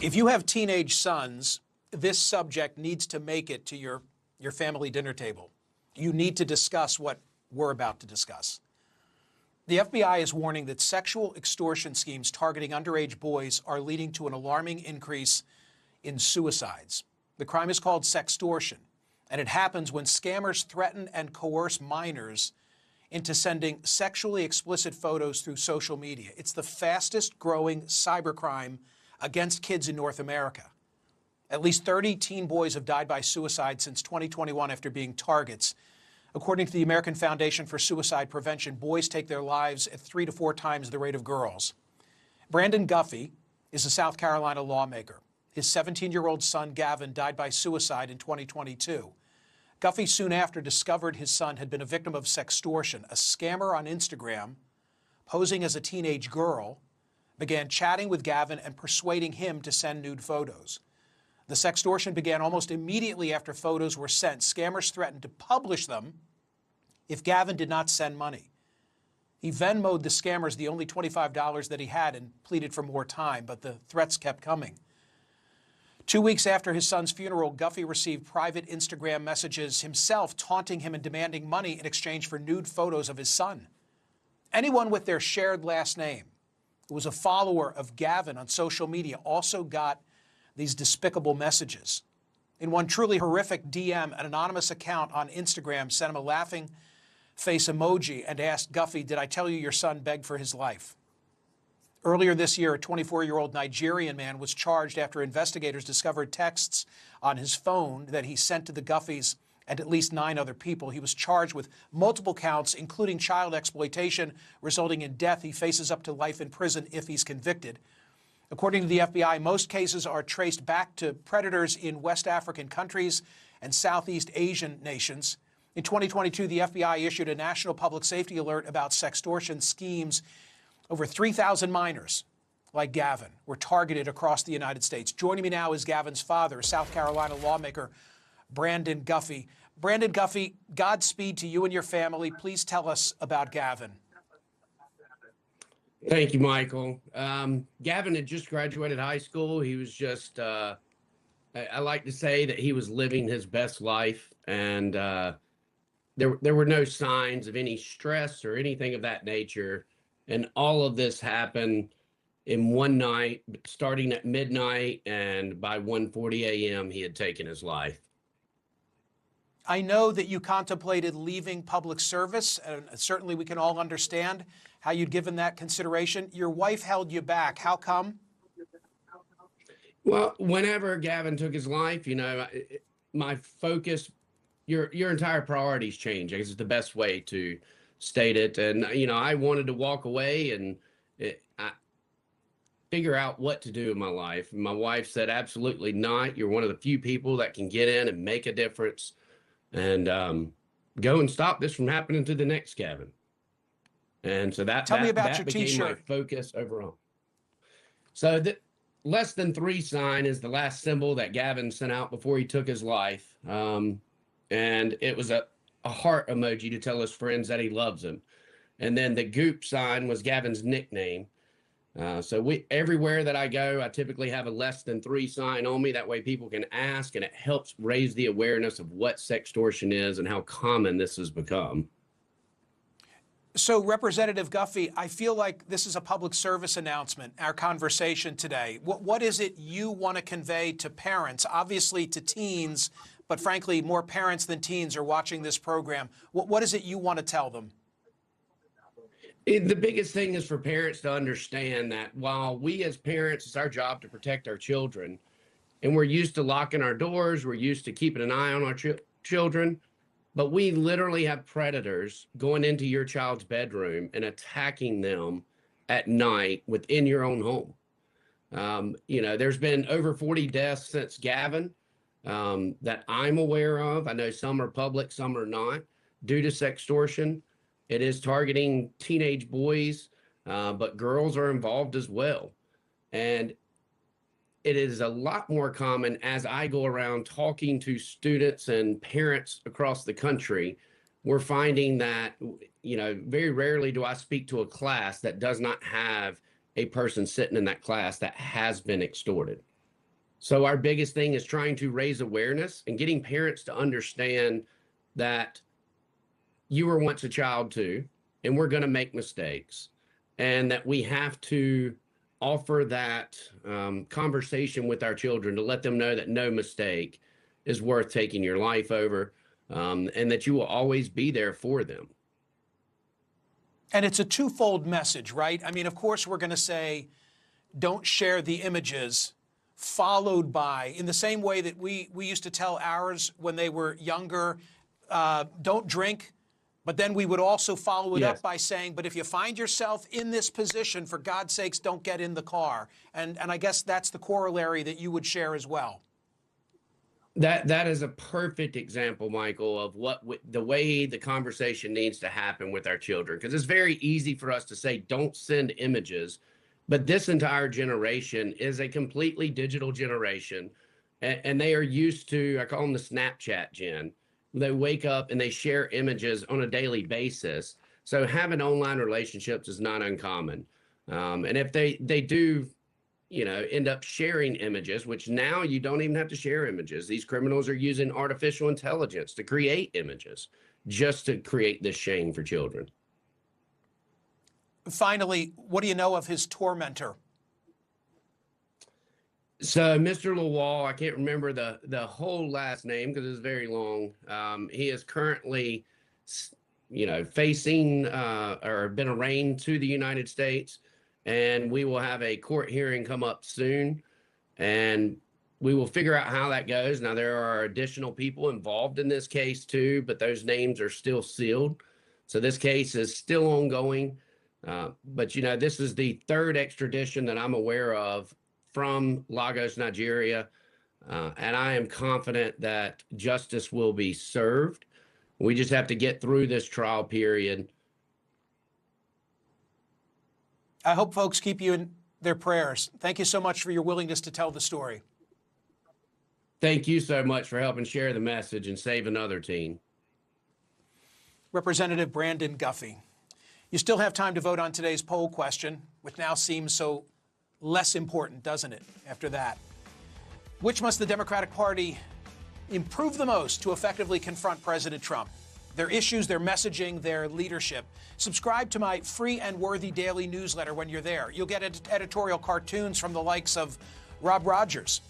If you have teenage sons, this subject needs to make it to your family dinner table. You need to discuss what we're about to discuss. The FBI is warning that sexual extortion schemes targeting underage boys are leading to an alarming increase in suicides. The crime is called sextortion, and it happens when scammers threaten and coerce minors into sending sexually explicit photos through social media. It's the fastest growing cybercrime against kids in North America. At least 30 teen boys have died by suicide since 2021 after being targets. According to the American Foundation for Suicide Prevention, boys take their lives at 3 to 4 times the rate of girls. Brandon Guffey is a South Carolina lawmaker. His 17-year-old son, Gavin, died by suicide in 2022. Guffey soon after discovered his son had been a victim of sextortion. A scammer on Instagram, posing as a teenage girl, began chatting with Gavin and persuading him to send nude photos. The sextortion began almost immediately after photos were sent. Scammers threatened to publish them if Gavin did not send money. He Venmo'd the scammers the only $25 that he had and pleaded for more time, but the threats kept coming. 2 weeks after his son's funeral, Guffey received private Instagram messages himself taunting him and demanding money in exchange for nude photos of his son. Anyone with their shared last name who was a follower of Gavin on social media also got these despicable messages. In one truly horrific DM, an anonymous account on Instagram sent him a laughing face emoji and asked Guffey, "Did I tell you your son begged for his life?" Earlier this year, a 24-year-old Nigerian man was charged after investigators discovered texts on his phone that he sent to the Guffeys and at least 9 other people. He was charged with multiple counts, including child exploitation, resulting in death. He faces up to life in prison if he's convicted. According to the FBI, most cases are traced back to predators in West African countries and Southeast Asian nations. In 2022, the FBI issued a national public safety alert about sextortion schemes. Over 3,000 minors, like Gavin, were targeted across the United States. Joining me now is Gavin's father, South Carolina lawmaker Brandon Guffey. Brandon Guffey, Godspeed to you and your family. Please tell us about Gavin. Thank you, Michael. Gavin had just graduated high school. He was just, I like to say that he was living his best life, and there were no signs of any stress or anything of that nature. And all of this happened in one night, starting at midnight, and by 1:40 a.m., he had taken his life. I know that you contemplated leaving public service, and certainly we can all understand how you'd given that consideration. Your wife held you back. How come? Well, whenever Gavin took his life, my focus, your entire priorities change. I guess is the best way to state it. And, I wanted to walk away and I figure out what to do in my life. And my wife said, absolutely not. You're one of the few people that can get in and make a difference and go and stop this from happening to the next Gavin. And so that became my focus overall. So the less than 3 sign is the last symbol that Gavin sent out before he took his life. And it was a heart emoji to tell his friends that he loves them. And then the goop sign was Gavin's nickname. So everywhere that I go, I typically have a less than 3 sign on me. That way people can ask, and it helps raise the awareness of what sextortion is and how common this has become. So, Representative Guffey, I feel like this is a public service announcement, our conversation today. What is it you want to convey to parents, obviously to teens, but frankly, more parents than teens are watching this program? What is it you want to tell them? The biggest thing is for parents to understand that while we as parents, it's our job to protect our children, and we're used to locking our doors, we're used to keeping an eye on our children, but we literally have predators going into your child's bedroom and attacking them at night within your own home. There's been over 40 deaths since Gavin that I'm aware of. I know some are public, some are not, due to sextortion. It is targeting teenage boys, but girls are involved as well. And it is a lot more common as I go around talking to students and parents across the country. We're finding that, very rarely do I speak to a class that does not have a person sitting in that class that has been extorted. So our biggest thing is trying to raise awareness and getting parents to understand that you were once a child too, and we're going to make mistakes, and that we have to offer that conversation with our children to let them know that no mistake is worth taking your life over, and that you will always be there for them. And it's a twofold message, right? I mean, of course, we're going to say, don't share the images, followed by, in the same way that we used to tell ours when they were younger, don't drink. But then we would also follow it up by saying, but if you find yourself in this position, for God's sakes, don't get in the car. And I guess that's the corollary that you would share as well. That is a perfect example, Michael, of the way the conversation needs to happen with our children. Because it's very easy for us to say, don't send images. But this entire generation is a completely digital generation. And they are used to, I call them the Snapchat gen. They wake up and they share images on a daily basis. So having online relationships is not uncommon. And if they do, end up sharing images, which now you don't even have to share images. These criminals are using artificial intelligence to create images just to create this shame for children. Finally, what do you know of his tormentor? So Mr. Lawal, I can't remember the whole last name because it's very long. He is currently, facing or been arraigned to the United States, and we will have a court hearing come up soon, and we will figure out how that goes. Now, there are additional people involved in this case too, but those names are still sealed. So this case is still ongoing. But this is the third extradition that I'm aware of from Lagos, Nigeria, and I am confident that justice will be served. We just have to get through this trial period. I hope folks keep you in their prayers. Thank you so much for your willingness to tell the story. Thank you so much for helping share the message and save another teen. Representative Brandon Guffey. You still have time to vote on today's poll question, which now seems so less important, doesn't it, after that? Which must the Democratic Party improve the most to effectively confront President Trump? Their issues, their messaging, their leadership. Subscribe to my free and worthy daily newsletter when you're there. You'll get editorial cartoons from the likes of Rob Rogers,